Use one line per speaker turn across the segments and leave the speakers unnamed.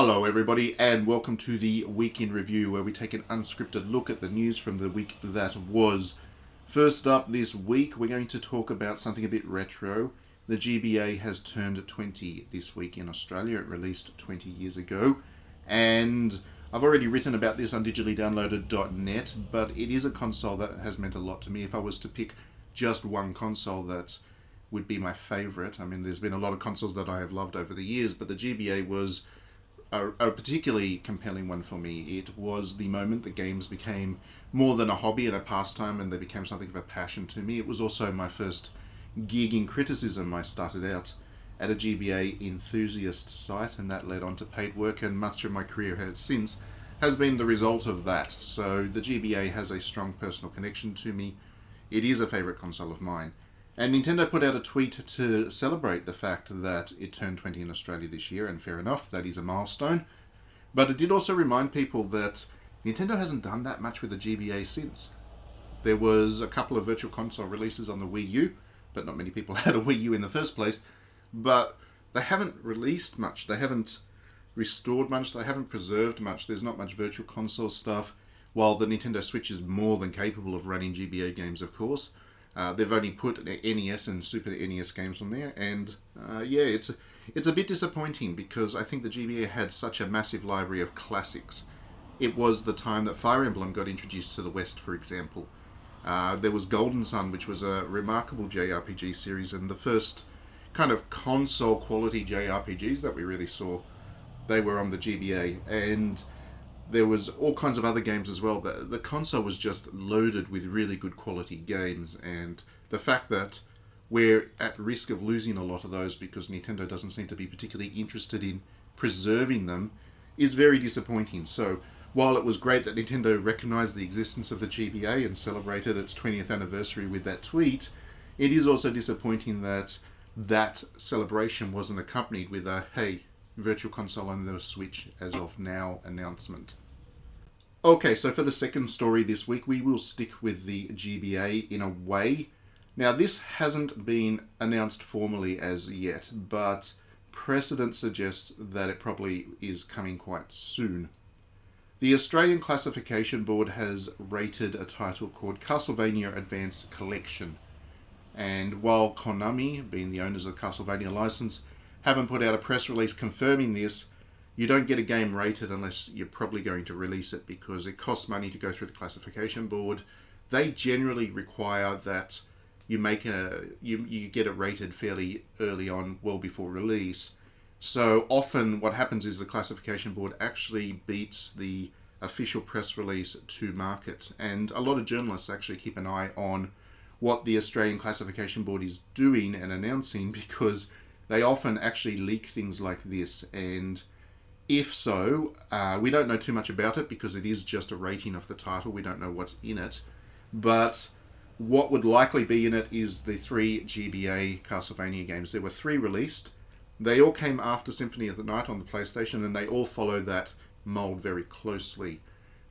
Hello everybody and welcome to the Week in Review, where we take an unscripted look at the news from the week that was. First up this week, we're going to talk about something a bit retro. The GBA has turned 20 this week in Australia. It released 20 years ago, and I've already written about this on digitallydownloaded.net, but it is a console that has meant a lot to me. If I was to pick just one console that would be my favourite, I mean, there's been a lot of consoles that I have loved over the years, but the GBA was a particularly compelling one for me. It was the moment that games became more than a hobby and a pastime, and they became something of a passion to me. It was also my first gig in criticism. I started out at a GBA enthusiast site, and that led on to paid work, and much of my career since has been the result of that. So the GBA has a strong personal connection to me. It is a favourite console of mine. And Nintendo put out a tweet to celebrate the fact that it turned 20 in Australia this year, and fair enough, that is a milestone. But it did also remind people that Nintendo hasn't done that much with the GBA since. There was a couple of virtual console releases on the Wii U, but not many people had a Wii U in the first place. But they haven't released much, they haven't restored much, they haven't preserved much. There's not much virtual console stuff, while the Nintendo Switch is more than capable of running GBA games, of course. They've only put NES and Super NES games on there, and it's a bit disappointing because I think the GBA had such a massive library of classics. It was the time that Fire Emblem got introduced to the West, for example. There was Golden Sun, which was a remarkable JRPG series, and the first kind of console quality JRPGs that we really saw, they were on the GBA, and there was all kinds of other games as well. The console was just loaded with really good quality games, and the fact that we're at risk of losing a lot of those because Nintendo doesn't seem to be particularly interested in preserving them is very disappointing. So while it was great that Nintendo recognized the existence of the GBA and celebrated its 20th anniversary with that tweet, it is also disappointing that that celebration wasn't accompanied with a, hey, Virtual Console on the Switch as of now announcement. Okay, so for the second story this week, we will stick with the GBA in a way. Now, this hasn't been announced formally as yet, but precedent suggests that it probably is coming quite soon. The Australian Classification Board has rated a title called Castlevania Advance Collection. And while Konami, being the owners of the Castlevania license, haven't put out a press release confirming this, you don't get a game rated unless you're probably going to release it, because it costs money to go through the classification board. They generally require that you get it rated fairly early on, well before release. So often what happens is the classification board actually beats the official press release to market, and a lot of journalists actually keep an eye on what the Australian Classification Board is doing and announcing, because they often actually leak things like this. And if so, we don't know too much about it because it is just a rating of the title. We don't know what's in it. But what would likely be in it is the 3 GBA Castlevania games. There were 3 released. They all came after Symphony of the Night on the PlayStation, and they all follow that mold very closely.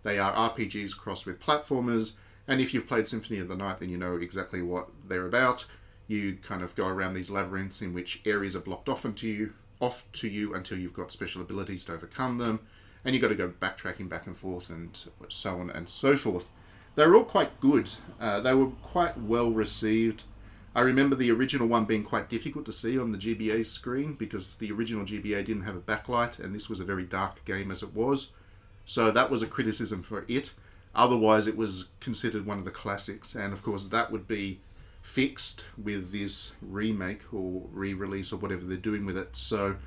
They are RPGs crossed with platformers, and if you've played Symphony of the Night, then you know exactly what they're about. You kind of go around these labyrinths in which areas are blocked off to you until you've got special abilities to overcome them, and you've got to go backtracking back and forth and so on and so forth. They were all quite good. They were quite well received. I remember the original one being quite difficult to see on the GBA screen because the original GBA didn't have a backlight, and this was a very dark game as it was. So that was a criticism for it. Otherwise, it was considered one of the classics, and of course that would be fixed with this remake or re-release or whatever they're doing with it. So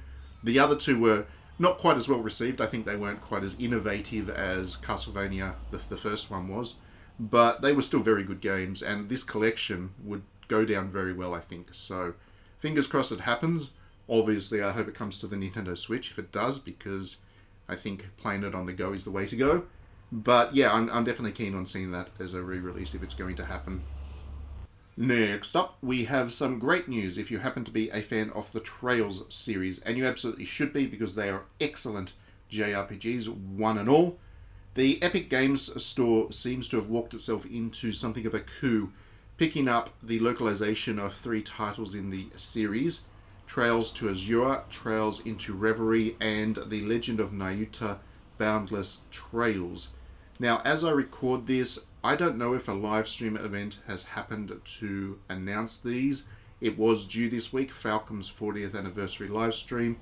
the other 2 were not quite as well received. I think they weren't quite as innovative as Castlevania, the first one was, but they were still very good games, and this collection would go down very well, I think. So fingers crossed it happens. Obviously, I hope it comes to the Nintendo Switch if it does, because I think playing it on the go is the way to go. But yeah, I'm definitely keen on seeing that as a re-release if it's going to happen. Next up, we have some great news if you happen to be a fan of the Trails series, and you absolutely should be because they are excellent JRPGs, one and all. The Epic Games Store seems to have walked itself into something of a coup, picking up the localization of 3 titles in the series, Trails to Azure, Trails into Reverie, and The Legend of Nayuta Boundless Trails. Now, as I record this, I don't know if a live stream event has happened to announce these. It was due this week, Falcom's 40th anniversary live stream.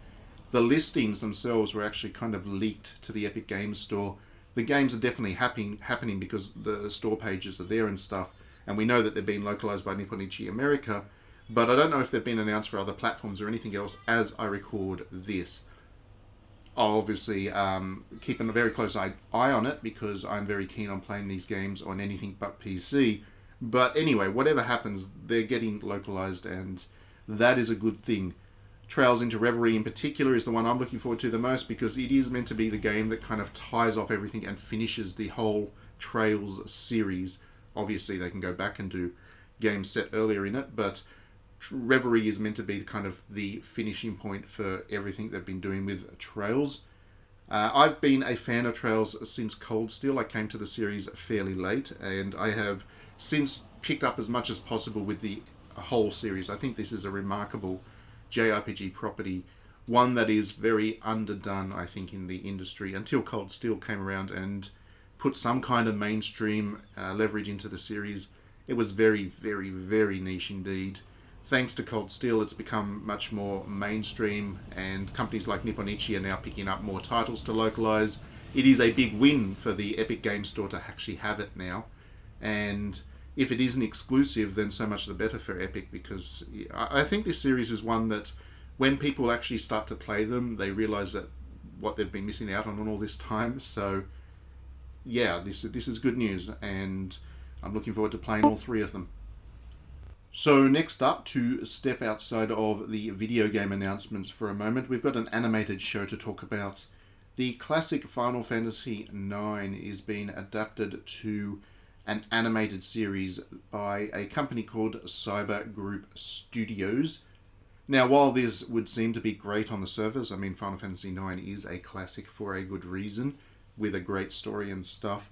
The listings themselves were actually kind of leaked to the Epic Games Store. The games are definitely happening because the store pages are there and stuff, and we know that they're being localized by Nippon Ichi America, but I don't know if they've been announced for other platforms or anything else as I record this. I'll obviously keep a very close eye on it because I'm very keen on playing these games on anything but PC. But anyway, whatever happens, they're getting localized, and that is a good thing. Trails into Reverie in particular is the one I'm looking forward to the most because it is meant to be the game that kind of ties off everything and finishes the whole Trails series. Obviously, they can go back and do games set earlier in it, but Reverie is meant to be kind of the finishing point for everything they've been doing with Trails. I've been a fan of Trails since Cold Steel. I came to the series fairly late, and I have since picked up as much as possible with the whole series. I think this is a remarkable JRPG property, one that is very underdone, I think, in the industry until Cold Steel came around and put some kind of mainstream leverage into the series. It was very, very, very niche indeed. Thanks to Cold Steel, it's become much more mainstream, and companies like Nippon Ichi are now picking up more titles to localize. It is a big win for the Epic Games Store to actually have it now, and if it isn't exclusive, then so much the better for Epic, because I think this series is one that when people actually start to play them, they realize that what they've been missing out on all this time. So yeah, this is good news, and I'm looking forward to playing all three of them. So next up, to step outside of the video game announcements for a moment, we've got an animated show to talk about. The classic Final Fantasy IX is being adapted to an animated series by a company called Cyber Group Studios. Now, while this would seem to be great on the surface, I mean, Final Fantasy IX is a classic for a good reason, with a great story and stuff,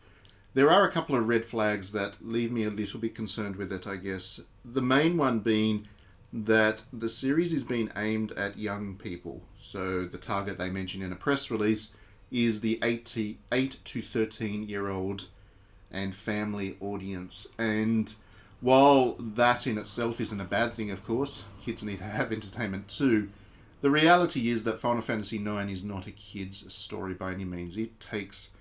there are a couple of red flags that leave me a little bit concerned with it, I guess. The main one being that the series is being aimed at young people. So the target they mention in a press release is the 8 to 13-year-old and family audience. And while that in itself isn't a bad thing, of course, kids need to have entertainment too, the reality is that Final Fantasy IX is not a kid's story by any means. It takes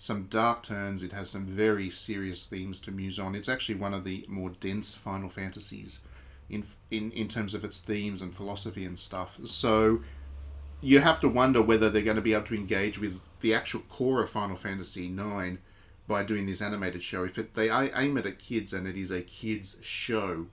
some dark turns, it has some very serious themes to muse on. It's actually one of the more dense Final Fantasies in terms of its themes and philosophy and stuff. So you have to wonder whether they're going to be able to engage with the actual core of Final Fantasy IX by doing this animated show. If they aim it at kids and it is a kids show,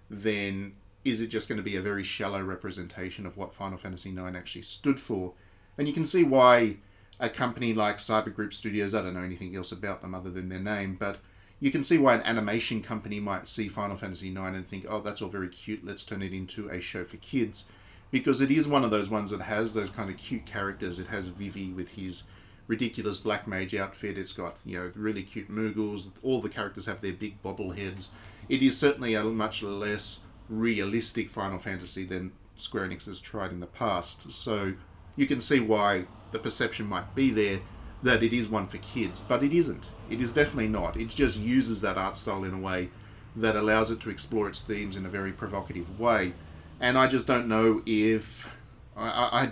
then is it just going to be a very shallow representation of what Final Fantasy IX actually stood for? And you can see why a company like Cyber Group Studios, I don't know anything else about them other than their name, but you can see why an animation company might see Final Fantasy IX and think, oh, that's all very cute, let's turn it into a show for kids. Because it is one of those ones that has those kind of cute characters. It has Vivi with his ridiculous black mage outfit. It's got, really cute Moogles. All the characters have their big bobbleheads. It is certainly a much less realistic Final Fantasy than Square Enix has tried in the past. So you can see why the perception might be there that it is one for kids, but it isn't. It is definitely not. It just uses that art style in a way that allows it to explore its themes in a very provocative way. And I just don't know if I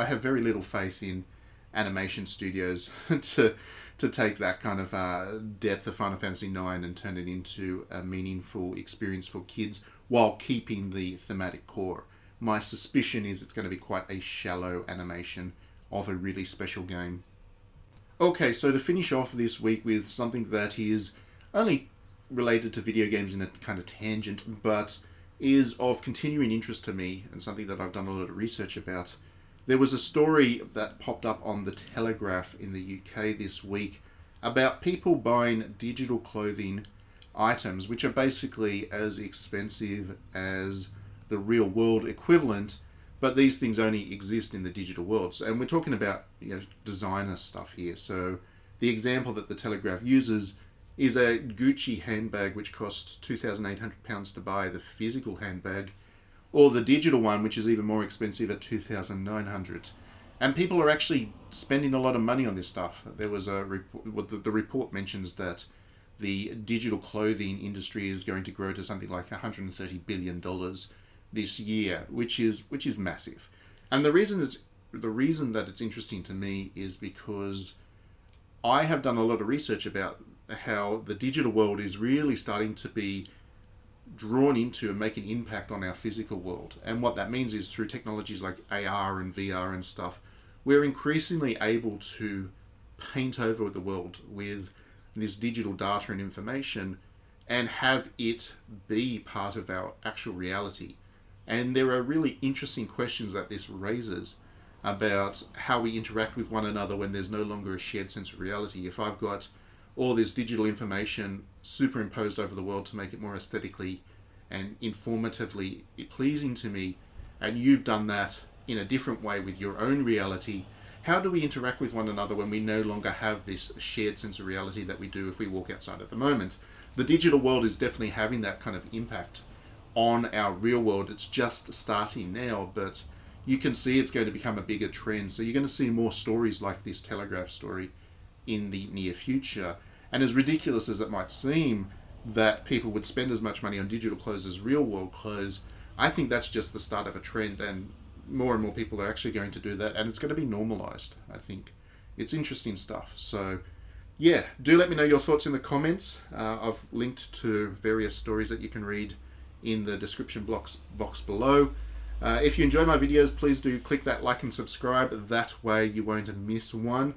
have very little faith in animation studios to take that kind of depth of Final Fantasy IX and turn it into a meaningful experience for kids while keeping the thematic core. My suspicion is it's going to be quite a shallow animation of a really special game. Okay, so to finish off this week with something that is only related to video games in a kind of tangent, but is of continuing interest to me and something that I've done a lot of research about. There was a story that popped up on The Telegraph in the UK this week about people buying digital clothing items which are basically as expensive as the real world equivalent, but these things only exist in the digital world. And we're talking about designer stuff here. So the example that The Telegraph uses is a Gucci handbag which costs £2,800 to buy, the physical handbag, or the digital one, which is even more expensive at $2,900. And people are actually spending a lot of money on this stuff. There was a report, the report mentions that the digital clothing industry is going to grow to something like $130 billion this year, which is massive. And the reason that it's interesting to me is because I have done a lot of research about how the digital world is really starting to be drawn into and make an impact on our physical world. And what that means is through technologies like AR and VR and stuff, we're increasingly able to paint over the world with this digital data and information and have it be part of our actual reality. And there are really interesting questions that this raises about how we interact with one another when there's no longer a shared sense of reality. If I've got all this digital information superimposed over the world to make it more aesthetically and informatively pleasing to me, and you've done that in a different way with your own reality, how do we interact with one another when we no longer have this shared sense of reality that we do if we walk outside at the moment? The digital world is definitely having that kind of impact on our real world. It's just starting now, but you can see it's going to become a bigger trend. So you're going to see more stories like this Telegraph story in the near future. And as ridiculous as it might seem that people would spend as much money on digital clothes as real world clothes, I think that's just the start of a trend, and more people are actually going to do that, and it's going to be normalized. I think it's interesting stuff. So yeah, do let me know your thoughts in the comments. I've linked to various stories that you can read in the description box below. If you enjoy my videos, please do click that like and subscribe. That way you won't miss one.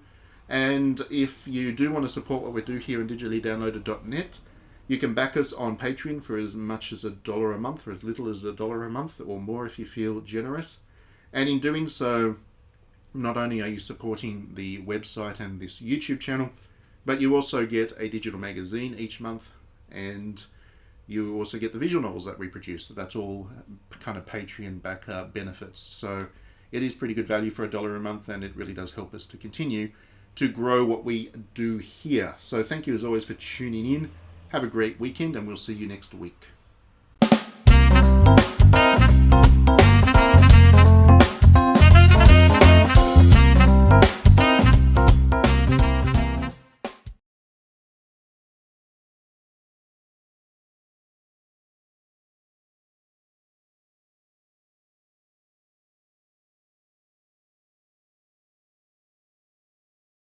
And if you do want to support what we do here in digitallydownloaded.net, you can back us on Patreon for as much as $1 a month, or as little as $1 a month, or more if you feel generous. And in doing so, not only are you supporting the website and this YouTube channel, but you also get a digital magazine each month, and you also get the visual novels that we produce. So that's all kind of Patreon back benefits. So it is pretty good value for $1 a month, and it really does help us to continue to grow what we do here. So thank you as always for tuning in. Have a great weekend, and we'll see you next week.